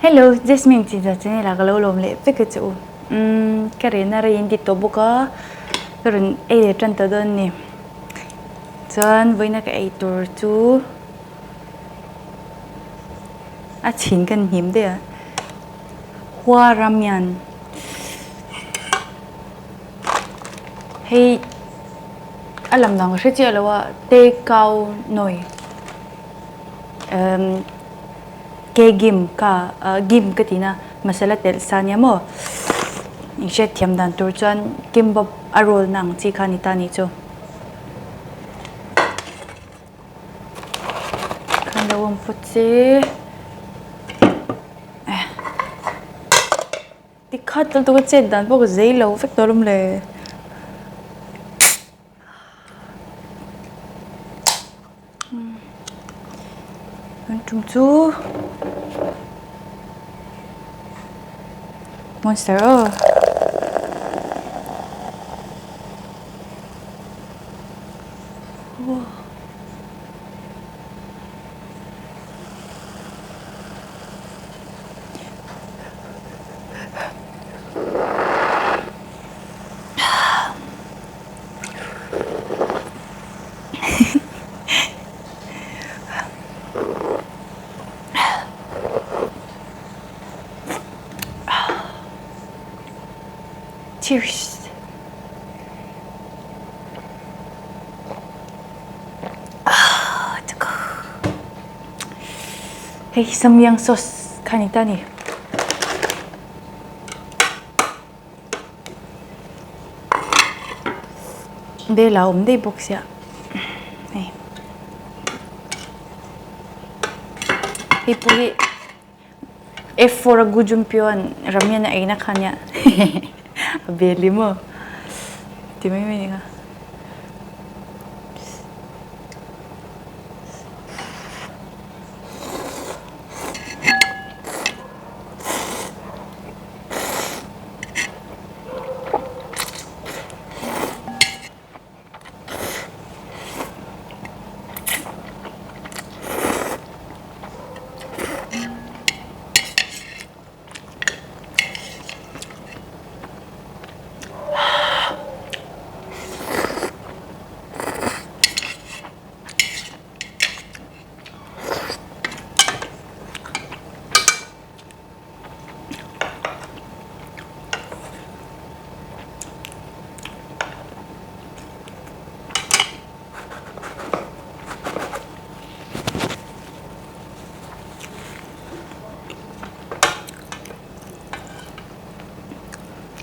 Hello, Jasmine chị giờ trên này là cái lâu lồm lệ với cái chỗ cái này là in đi tổ bộ có cái này ấy trên tờ đơn nè chân với nó cái ấy tổ chú chín cần hiếm đấy à Hwa Ramen hay làm nào cái chuyện là Tao Kao nồi cái gim cái tí na masala tel sanya mo 이제 thiamdan turchuan kimbap arol nang chi khani tani chu khandawam putsi ti khatal to che dan bo zai lo fek torum le tum chu monster oh Cheers. 뜨거워. Hey, samyang sauce kanitani. 내 라움 내 복시야. 네. 이쁘게 F4 gujumpion ramen na ay nakanya. Beli mo. Di may mini ka.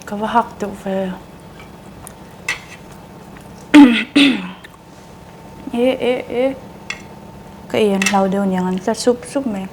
Kavahak to fe. Cái yên lâu đều nhàng ăn rất súp mềm.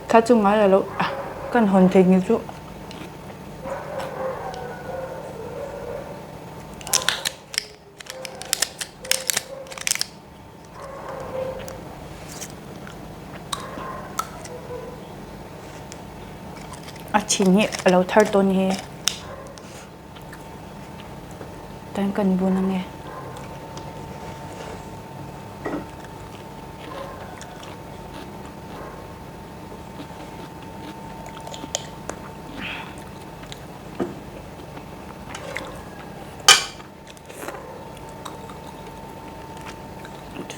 Cá chung nói là lúc cần hồn thịnh như chú chín nhẹ lâu thar tôn he tan cần buồn năng nghe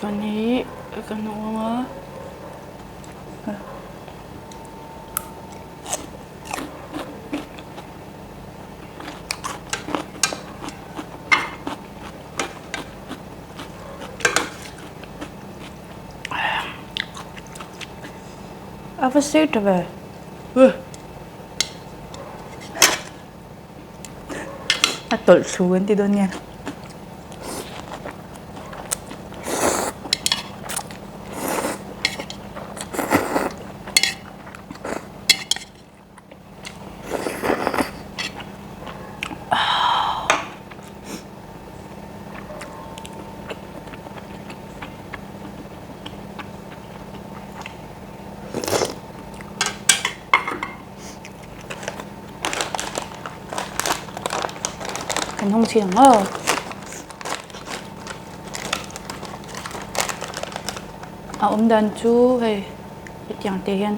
Funny, kan mama. Apa sih itu be? Atol suwan tidurnya. Kan hong chi nang o. Dan chu hei tiang te hian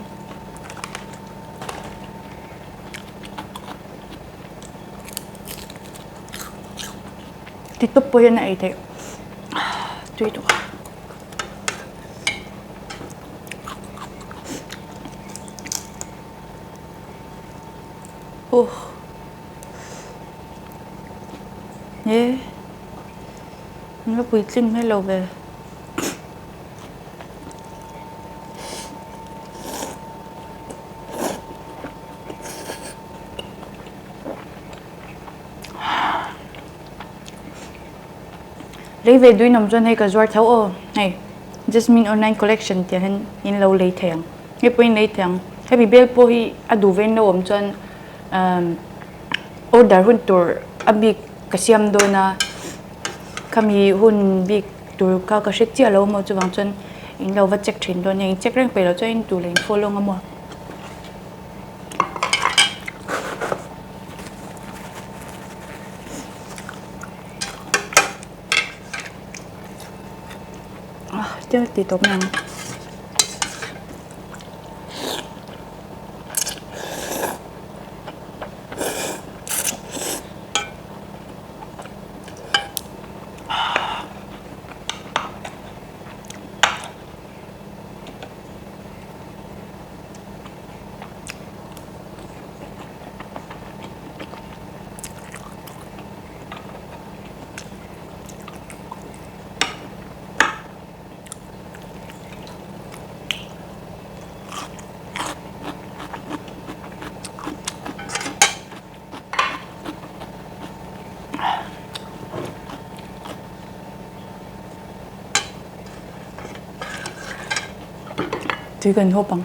ti top po hian ai te tui tu nè nó bùi chim hay lâu về lấy về đuôi nằm trên hay cả giọt thấu ô này Jasmine online collection thì hắn in lâu lấy thèng cái point lấy thèng hay bị bel po hi adu ven lâu trên order hun tour abi kasiam do na kami hun bi tour ka ka shek chia lâu mà chu wang trên in lâu vật check train do này check rank pe lo cho in tu lên follow ngamo chưa tí tốt nè chỉ cần hộp bằng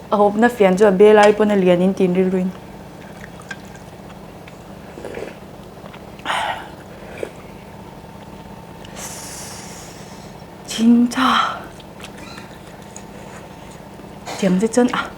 hộp nó phiền cho bê lại bọn nó liền in tiền đi luôn 진짜 điểm dưới chân à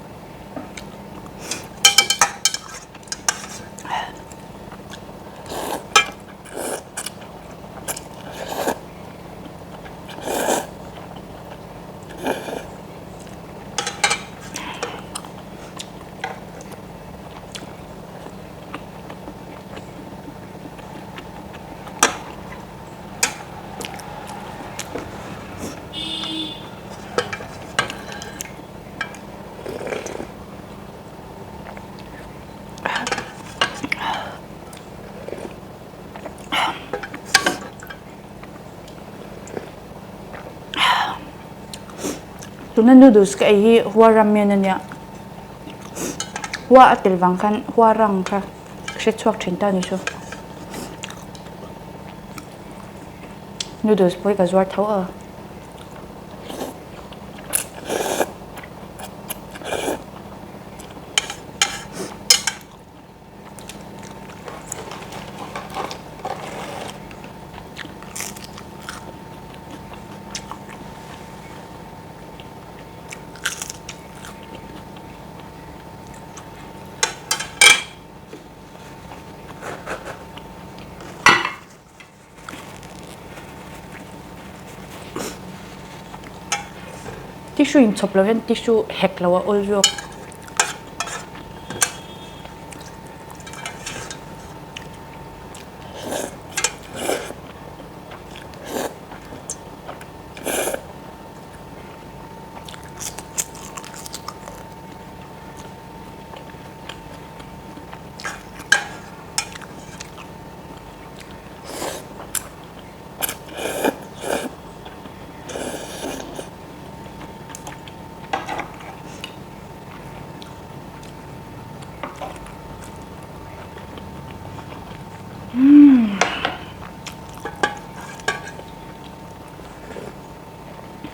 tuna noodles ka hi Hwa Ramen ania Hwa atil wang khan Hwa rang kha she chuak thin ta ni chu noodles poi ka zwar thau a tissue in chop lo hen tissue hek lo ol jo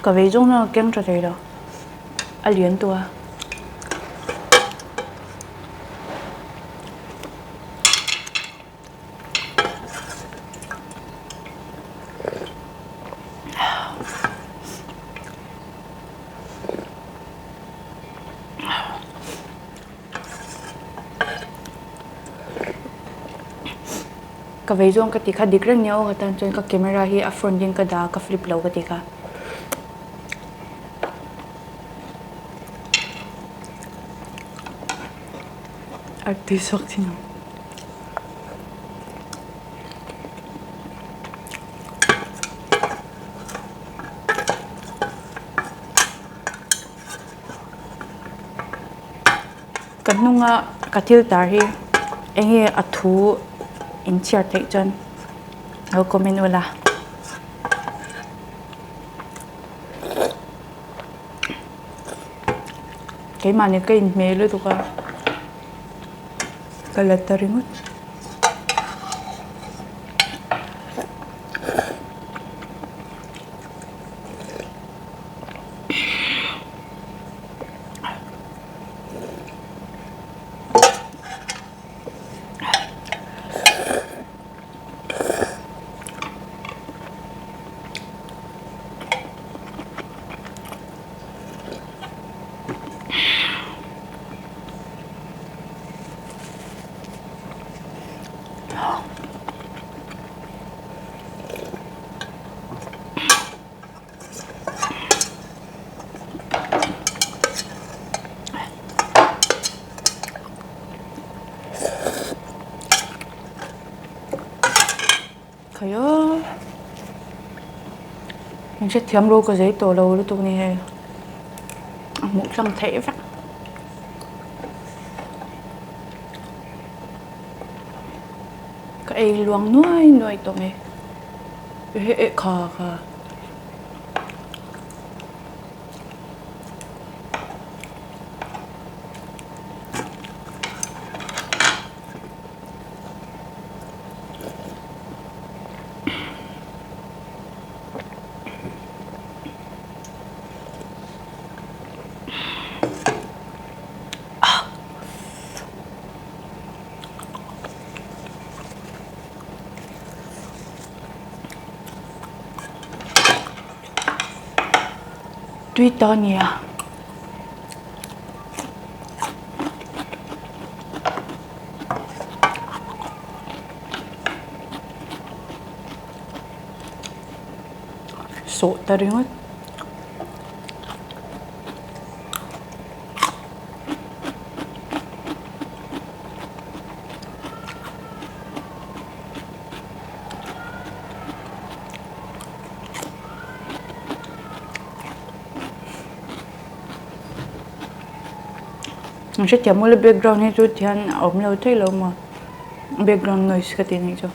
cái vị trong nó kén cho thấy đó ăn liền tua ka vei zong ka ti kha dik reng neo ka tan chon ka camera hi a front din ka da ka flip lo ka ti kha arti sok tin kan nunga katil tar hi enge athu in chiar te chon au comment wala cái mà này cái mê luôn tụi con cái lật tao ringut kayo mình sẽ thiếm luôn cái giấy tổ đầu lúc tụi này một trăm thể vậy cái luồng nuôi tụi này hệ khờ khờ tuy to nhỉ số ta đi mất mình sẽ chấm một cái background này chút thì anh ốm lâu thấy lâu mà background noise cái tiếng này cho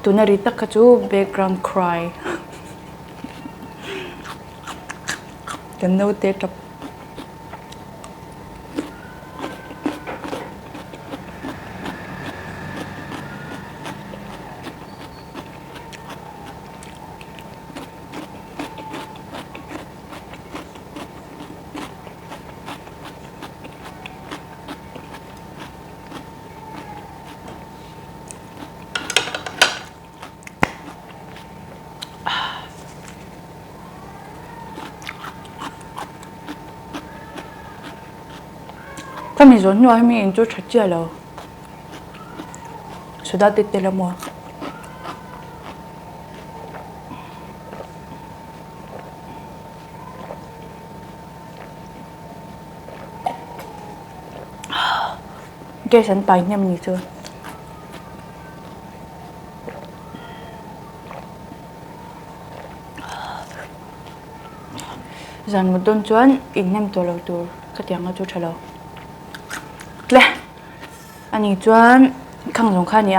tụi nó đi tắt cái chú background cry cái nâu tết tập cái mình rốn nhoi mình cho chặt chia rồi, sudah tết là mua, cái sẵn tay nhầm như chưa, dàn một tuần chuẩn, in nem tổ lâu tổ, cái tiếng nó cho chả lâu. Lẹ, anh ấy chuẩn khang giống khá nhỉ?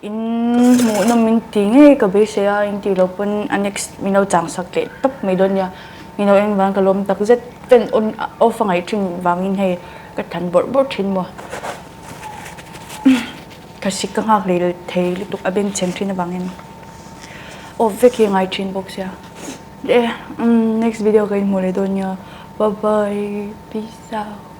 In mũ nó mình tiếng ấy cái bế xe in thì lâu pun anh ấy mình đâu chẳng sắc lệ tóc mấy đôi nhỉ? Mình đâu anh vang cái lom tắc rất tên on off ngay trên vang in hay cái thằng bột bột trên mùa. Cái xí căng hạc lệ thấy lúc ở bên trên trên vang in. Ô về kia ngay trên box ya. Để next video cái mùa này đôi nhỉ? Bye bye, peace out.